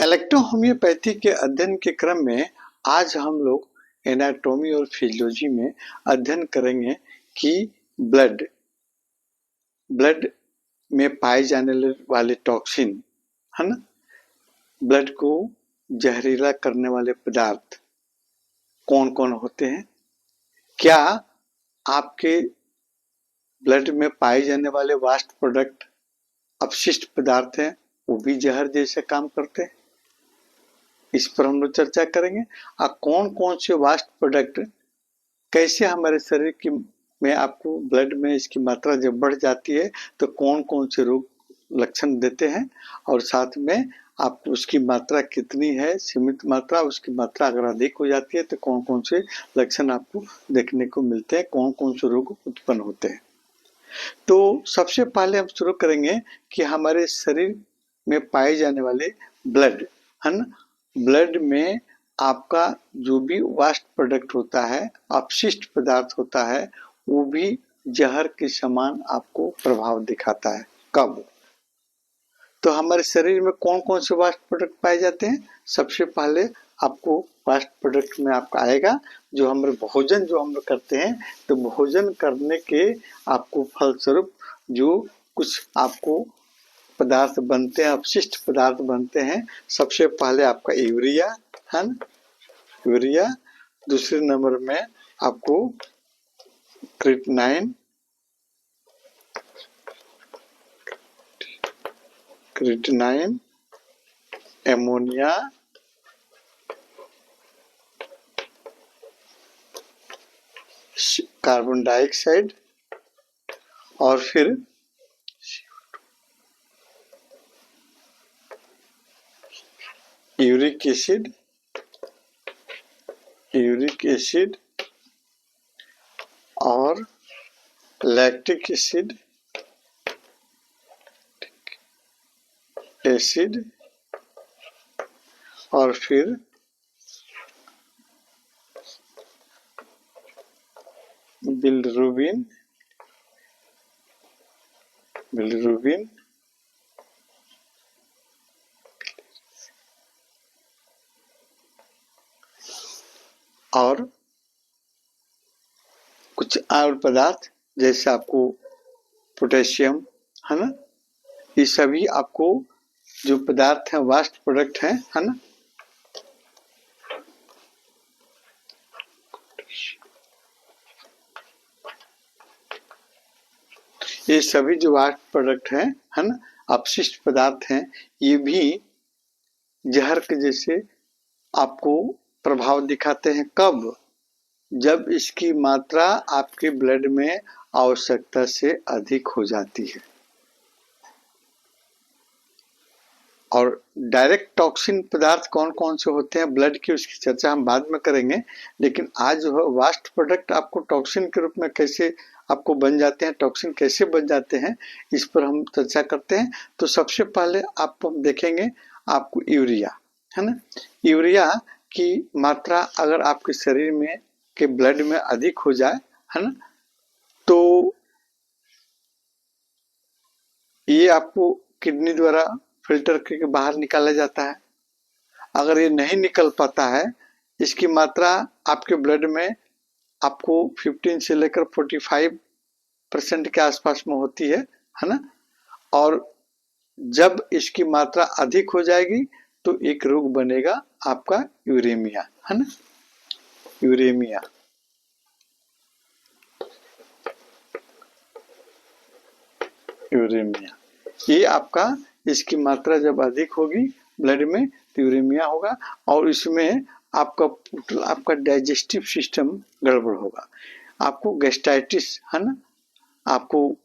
Electrohomoeopathy के अध्ययन के क्रम में आज हम लोग एनाटॉमी और फिजियोलॉजी में अध्ययन करेंगे कि ब्लड में पाए जाने वाले टॉक्सिन है ना, ब्लड को जहरीला करने वाले पदार्थ कौन कौन होते हैं, क्या आपके ब्लड में पाए जाने वाले वास्ट प्रोडक्ट अपशिष्ट पदार्थ हैं वो भी जहर जैसे काम करते हैं, इस पर हम लोग चर्चा करेंगे। और कौन कौन से वास्ट प्रोडक्ट कैसे हमारे शरीर की में आपको ब्लड में इसकी मात्रा जब बढ़ जाती है तो कौन कौन से रोग लक्षण देते हैं, और साथ में आपको उसकी मात्रा कितनी है, सीमित मात्रा, उसकी मात्रा अगर अधिक हो जाती है तो कौन कौन से लक्षण आपको देखने को मिलते हैं, कौन कौन से रोग उत्पन्न होते हैं। तो सबसे पहले हम शुरू करेंगे कि हमारे शरीर में पाए जाने वाले ब्लड है ना, ब्लड में आपका जो भी वास्ट प्रोडक्ट होता है, अपशिष्ट पदार्थ होता है, वो भी जहर के समान आपको प्रभाव दिखाता है। कब? तो हमारे शरीर में कौन कौन से वास्ट प्रोडक्ट पाए जाते हैं? सबसे पहले आपको वास्ट प्रोडक्ट में आपका आएगा जो हमारे भोजन जो हम लोग करते हैं, तो भोजन करने के आपको फलस्वरूप जो कुछ आपको पदार्थ बनते हैं, अपशिष्ट पदार्थ बनते हैं। सबसे पहले आपका यूरिया है ना, यूरिया, दूसरे नंबर में आपको क्रिएटिनाइन, एमोनिया, कार्बन डाइऑक्साइड और फिर यूरिक एसिड और लैक्टिक एसिड और फिर बिलिरुबिन और कुछ और पदार्थ जैसे आपको पोटेशियम है ना, ये सभी आपको जो पदार्थ हैं, वास्ट प्रोडक्ट हैं है ना, ये सभी जो वास्ट प्रोडक्ट हैं है ना, अपशिष्ट पदार्थ हैं, ये भी जहर के जैसे आपको प्रभाव दिखाते हैं। कब? जब इसकी मात्रा आपके ब्लड में आवश्यकता से अधिक हो जाती है। और डायरेक्ट टॉक्सिन पदार्थ कौन कौन से होते हैं ब्लड की, उसकी चर्चा हम बाद में करेंगे, लेकिन आज जो है वास्ट प्रोडक्ट आपको टॉक्सिन के रूप में कैसे आपको बन जाते हैं, टॉक्सिन कैसे बन जाते हैं, इस पर हम चर्चा करते हैं। तो सबसे पहले आपको हम देखेंगे आपको यूरिया है ना, यूरिया की मात्रा अगर आपके शरीर में के ब्लड में अधिक हो जाए है ना, तो ये आपको किडनी द्वारा फिल्टर करके बाहर निकाला जाता है। अगर ये नहीं निकल पाता है, इसकी मात्रा आपके ब्लड में आपको 15 से लेकर 45% के आसपास में होती है ना, और जब इसकी मात्रा अधिक हो जाएगी तो एक रोग बनेगा आपका यूरेमिया है ना, यूरेमिया। ये आपका इसकी मात्रा जब अधिक होगी ब्लड में तो यूरेमिया होगा, और इसमें आपका डाइजेस्टिव सिस्टम गड़बड़ होगा, आपको गैस्ट्राइटिस है ना, आपको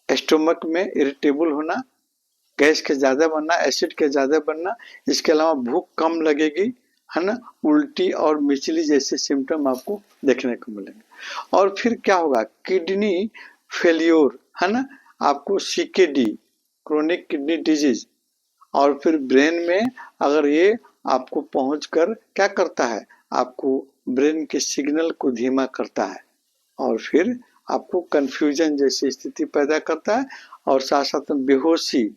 स्टोमक में इरिटेबल होना, गैस के ज्यादा बनना, एसिड के ज्यादा बनना, इसके अलावा भूख कम लगेगी है ना, उल्टी और मिचली जैसे सिम्टम आपको देखने को मिलेंगे। और फिर क्या होगा, किडनी फेल्योर है ना, आपको सीकेडी, क्रोनिक किडनी डिजीज, और फिर ब्रेन में अगर ये आपको पहुंचकर क्या करता है, आपको ब्रेन के सिग्नल को धीमा करता है और फिर आपको कंफ्यूजन जैसी स्थिति पैदा करता है, और साथ साथ में बेहोशी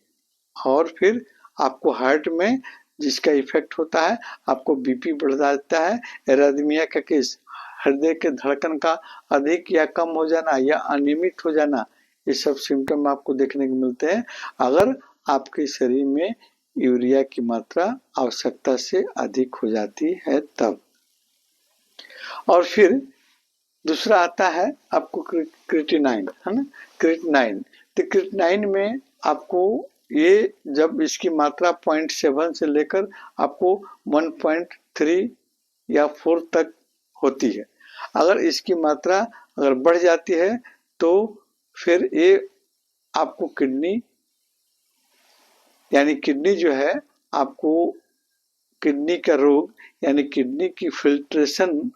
और फिर आपको हार्ट में जिसका इफेक्ट होता है, आपको बीपी बढ़ जाता है, एरिथमिया का केस, हृदय के धड़कन का अधिक या कम हो जाना या अनियमित हो जाना, ये सब सिम्टम आपको देखने को मिलते हैं अगर आपके शरीर में यूरिया की मात्रा आवश्यकता से अधिक हो जाती है तब। और फिर दूसरा आता है आपको क्रिएटिनाइन, है ना, क्रिएटिनाइन। तो क्रिएटिनाइन में आपको ये जब इसकी मात्रा 0.7 से लेकर आपको 1.3 या 4 तक होती है। अगर इसकी मात्रा अगर बढ़ जाती है तो फिर ये आपको किडनी यानी किडनी जो है, आपको किडनी का रोग यानी किडनी की फिल्ट्रेशन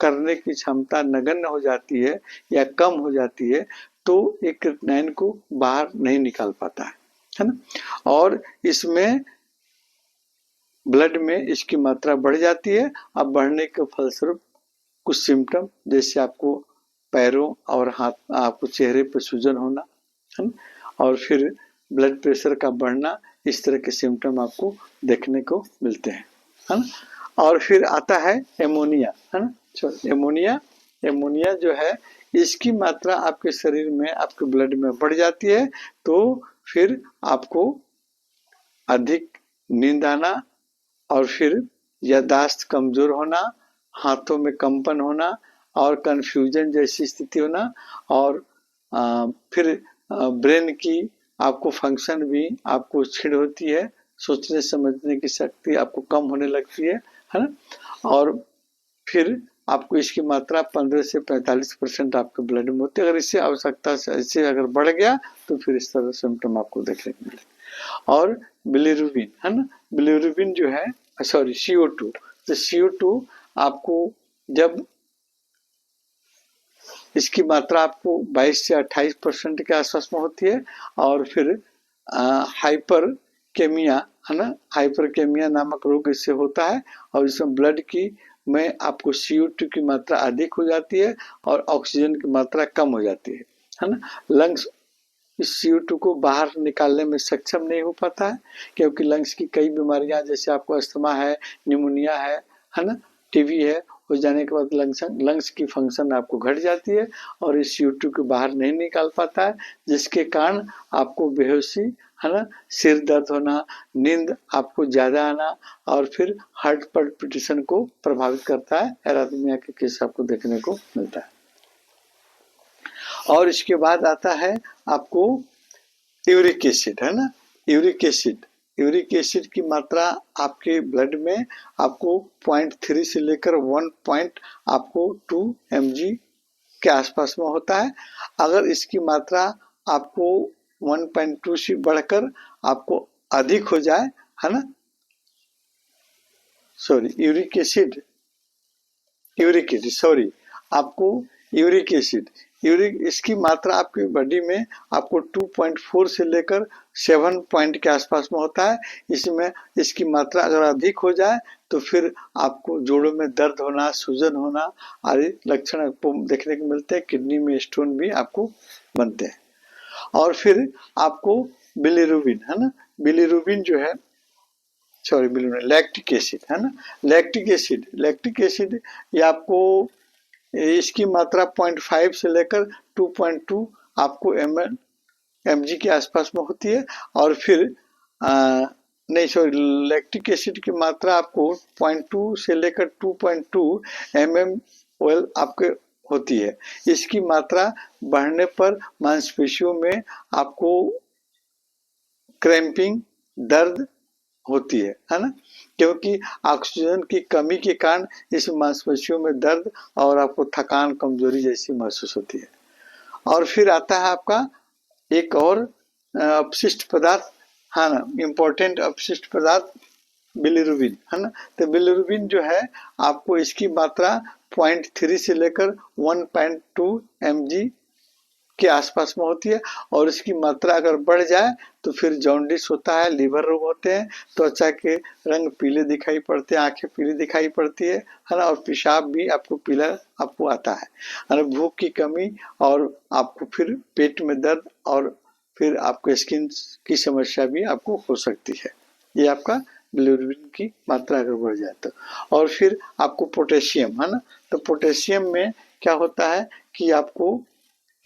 करने की क्षमता नगण्य हो जाती है या कम हो जाती है, तो ये क्रिएटिनाइन को बाहर नहीं निकाल पाता है ना। और इसमें ब्लड में इसकी मात्रा बढ़ जाती है। अब बढ़ने के फलस्वरूप कुछ सिम्टम जैसे आपको पैरों और हाथ, आपको चेहरे पर सूजन होना, है ना, और फिर ब्लड प्रेशर का बढ़ना, इस तरह के सिम्टम आपको देखने को मिलते हैं, है ना। और फिर आता है एमोनिया, है ना। एमोनिया जो है, इसकी मात्रा आपके शरीर में, आपके ब्लड में बढ़ जाती है तो फिर आपको अधिक नींद आना और फिर याददाश्त कमजोर होना, हाथों में कंपन होना और कंफ्यूजन जैसी स्थिति होना, और फिर ब्रेन की आपको फंक्शन भी आपको क्षीण होती है, सोचने समझने की शक्ति आपको कम होने लगती है ना। और फिर आपको इसकी मात्रा 15 से 45% आपके ब्लड में होती है। अगर इससे आवश्यकता से इससे अगर बढ़ गया तो फिर इस तरह सिम्टम आपको देखने को मिले। और बिलिरुबिन, है ना, बिलिरुबिन जो है, सॉरी CO2, तो CO2 आपको जब इसकी मात्रा आपको 22 से 28% के आसपास में होती है, और फिर हाइपरकेमिया, है ना, हाइपरकेमिया नामक रोग इससे होता है, और इसमें ब्लड की में आपको CO2 की मात्रा अधिक हो जाती है और ऑक्सीजन की मात्रा कम हो जाती है ना। लंग्स इस CO2 को बाहर निकालने में सक्षम नहीं हो पाता है, क्योंकि लंग्स की कई बीमारियां, जैसे आपको अस्थमा है, निमोनिया है ना, टीबी है, हो जाने के बाद लंग्स की फंक्शन आपको घट जाती है और इस CO2 को बाहर नहीं निकाल पाता है, जिसके कारण आपको बेहोशी, है ना, सिर दर्द होना, नींद आपको ज्यादा आना, और फिर हार्ट पल्पिटेशन को प्रभावित करता है। एरिथमिया के केस आपको देखने को मिलता है। और इसके बाद आता है आपको यूरिक एसिड, है ना, यूरिक एसिड की मात्रा आपके ब्लड में आपको 0.3 से लेकर 2 mg के आसपास में होता है। अगर इसकी मात्रा आपको 1.2 से बढ़कर आपको अधिक हो जाए, है ना, यूरिक एसिड इसकी मात्रा आपकी बॉडी में आपको 2.4 से लेकर 7 पॉइंट के आसपास में होता है। इसमें इसकी मात्रा अगर अधिक हो जाए तो फिर आपको जोड़ों में दर्द होना, सूजन होना आदि लक्षण आपको देखने को मिलते हैं। किडनी में स्टोन भी आपको बनते हैं। और फिर आपको बिलिरुबिन, है ना, बिलिरुबिन जो है, लैक्टिक एसिड, है ना, लैक्टिक एसिड ये आपको इसकी मात्रा 0.5 से लेकर 2.2 आपको mg के आसपास में होती है। और फिर लैक्टिक एसिड की मात्रा आपको 0.2 से लेकर 2.2 mmol आपके होती है। इसकी मात्रा बढ़ने पर मांसपेशियों में आपको क्रैम्पिंग, दर्द होती है ना, क्योंकि ऑक्सीजन की कमी के कारण इस मांसपेशियों में दर्द और आपको थकान, कमजोरी जैसी महसूस होती है। और फिर आता है आपका एक और अपशिष्ट पदार्थ, है ना, इम्पोर्टेंट अपशिष्ट पदार्थ बिलिरुबिन, है ना। तो बिलिरुबिन जो है आपको इसकी मात्रा 0.3 से लेकर 1.2 mg के आसपास में होती है, और इसकी मात्रा अगर बढ़ जाए तो फिर जॉन्डिस होता है, लीवर रोग होते हैं, त्वचा के रंग पीले दिखाई पड़ते हैं, आंखें पीली दिखाई पड़ती है ना, और पेशाब भी आपको पीला आपको आता है, भूख की कमी, और आपको फिर पेट में दर्द और फिर आपको स्किन की समस्या भी आपको हो सकती है। ये आपका बिलिरुबिन की मात्रा अगर बढ़ जाए तो। और फिर आपको पोटेशियम, है ना, तो पोटेशियम में क्या होता है कि आपको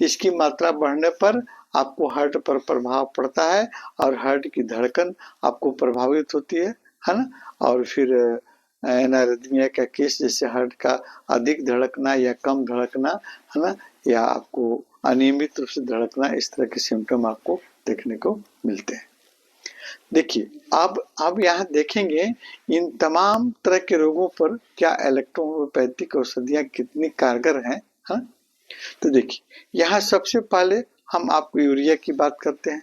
इसकी मात्रा बढ़ने पर आपको हार्ट पर प्रभाव पड़ता है और हार्ट की धड़कन आपको प्रभावित होती है ना। और फिर एनारिथमिया का केस, जैसे हार्ट का अधिक धड़कना या कम धड़कना, है ना, या आपको अनियमित रूप से धड़कना, इस तरह के सिम्टम आपको देखने को मिलते हैं। देखिए अब यहाँ देखेंगे इन तमाम तरह के रोगों पर क्या इलेक्ट्रोहोम्योपैथिक औषधियाँ कितनी कारगर हैं, हाँ? तो देखिए यहाँ सबसे पहले हम आपको यूरिया की बात करते हैं।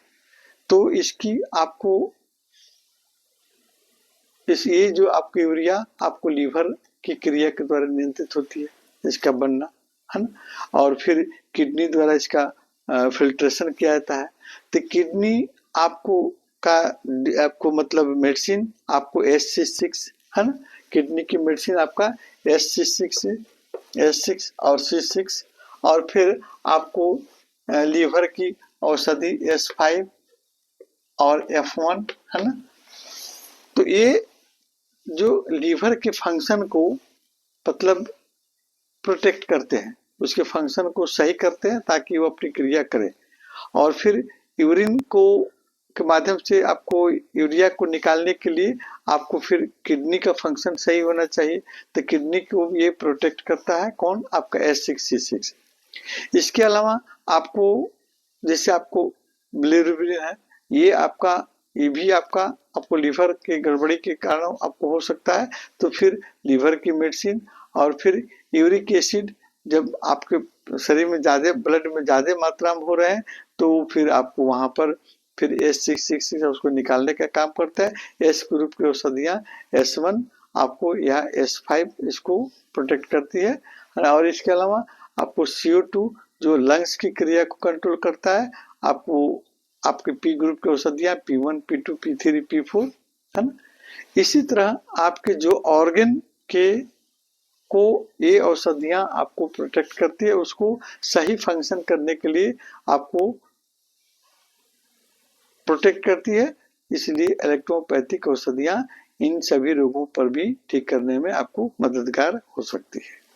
तो इसकी आपको ये जो आपकी यूरिया आपको लीवर की क्रिया के द्वारा नियंत्रित होती है, इसका बनना, है ना। और फिर किडनी द्वारा इसका फिल्ट्रेशन किया जाता है। तो किडनी आपको मतलब मेडिसिन आपको SC6, है ना, किडनी की मेडिसिन आपका S6 और C6, और फिर आपको लीवर की औषधि S5 और F1, है ना। तो ये जो लीवर के फंक्शन को मतलब प्रोटेक्ट करते हैं, उसके फंक्शन को सही करते हैं ताकि वो अपनी क्रिया करे। और फिर यूरिन को के माध्यम से आपको यूरिया को निकालने के लिए आपको फिर किडनी का फंक्शन सही होना चाहिए। तो किडनी को ये प्रोटेक्ट करता है कौन, आपका S6C6। इसके अलावा आपको जैसे आपको बिलिरुबिन है, ये भी आपको लीवर के गड़बड़ी के कारण आपको हो सकता है। तो फिर लीवर की मेडिसिन, और फिर यूरिक एसिड जब आपके शरीर में ज्यादा, ब्लड में ज्यादा मात्रा में हो रहे हैं, तो फिर आपको वहां पर फिर S6 उसको निकालने का काम करता है। S ग्रुप की औषधियाँ S1 आपको या S5 इसको प्रोटेक्ट करती है। और इसके अलावा आपको CO2 जो लंग्स की क्रिया को कंट्रोल करता है, आपको आपके P ग्रुप की औषधियाँ P1, P2, P3, P4, है ना। इसी तरह आपके जो ऑर्गन के को ये औषधियाँ आपको प्रोटेक्ट करती है, उसको सही फंक्शन करने के लिए आपको प्रोटेक्ट करती है। इसलिए इलेक्ट्रोपैथिक औषधियाँ इन सभी रोगों पर भी ठीक करने में आपको मददगार हो सकती है।